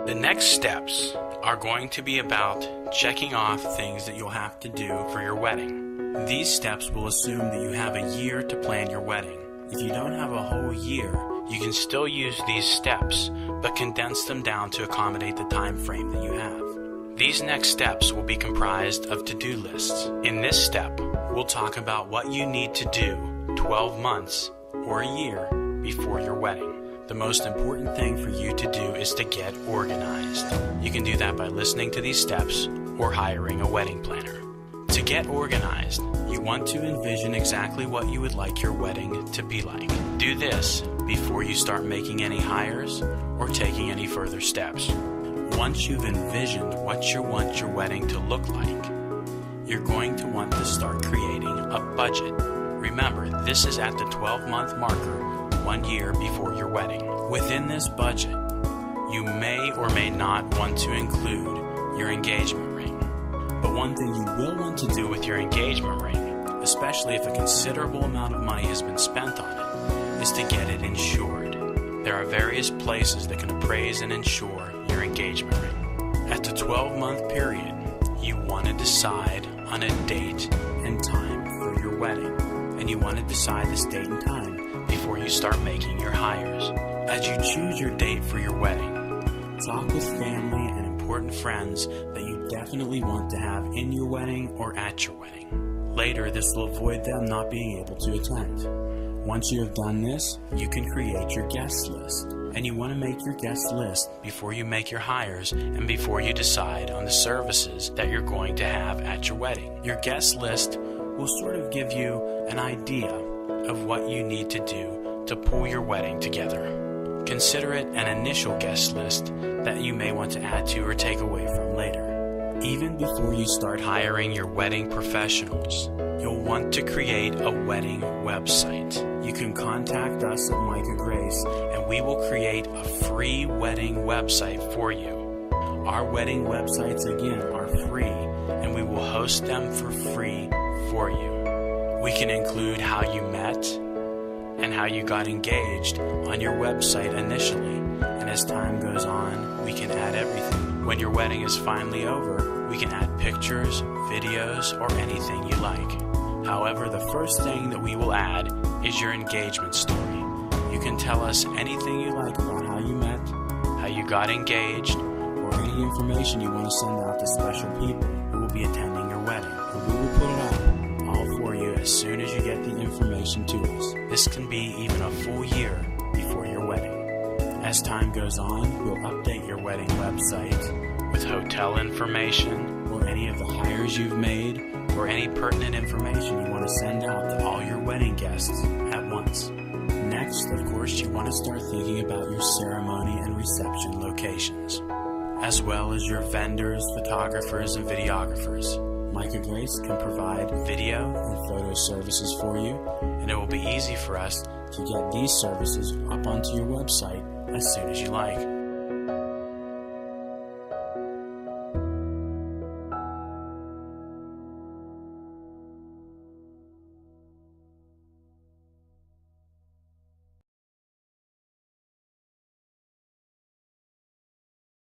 The next steps are going to be about checking off things that you'll have to do for your wedding. These steps will assume that you have a year to plan your wedding. If you don't have a whole year, you can still use these steps, but condense them down to accommodate the time frame that you have. These next steps will be comprised of to-do lists. In this step, we'll talk about what you need to do 12 months or a year before your wedding. The most important thing for you to do is to get organized. You can do that by listening to these steps or hiring a wedding planner. To get organized, you want to envision exactly what you would like your wedding to be like. Do this before you start making any hires or taking any further steps. Once you've envisioned what you want your wedding to look like, you're going to want to start creating a budget. Remember, this is at the 12-month marker, 1 year before your wedding. Within this budget, you may or may not want to include your engagement ring. But one thing you will want to do with your engagement ring, especially if a considerable amount of money has been spent on it, is to get it insured. There are various places that can appraise and insure your engagement ring. At the 12-month period, you want to decide on a date and time for your wedding. And you want to decide this date and time before you start making your hires. As you choose your date for your wedding, talk with family and important friends that you definitely want to have in your wedding or at your wedding. Later, this will avoid them not being able to attend. Once you have done this, you can create your guest list. And you want to make your guest list before you make your hires and before you decide on the services that you're going to have at your wedding. Your guest list will sort of give you an idea of what you need to do to pull your wedding together. Consider it an initial guest list that you may want to add to or take away from later. Even before you start hiring your wedding professionals, you'll want to create a wedding website. You can contact us at Micahgrace and we will create a free wedding website for you. Our wedding websites, again, are free and we will host them for free for you. We can include how you met and how you got engaged on your website initially, and as time goes on, we can add everything. When your wedding is finally over, we can add pictures, videos, or anything you like. However, the first thing that we will add is your engagement story. You can tell us anything you like about how you met, how you got engaged, or any information you want to send out to special people who will be attending your wedding. And we will put it out all for you as soon as you get the information to us. This can be even a full year before your wedding. As time goes on, we'll update your wedding website with hotel information or any of the hires you've made or any pertinent information you want to send out to all your wedding guests at once. Next, of course, you want to start thinking about your ceremony and reception locations, as well as your vendors, photographers, and videographers. Micahgrace can provide video and photo services for you, and it will be easy for us to get these services up onto your website as soon as you like.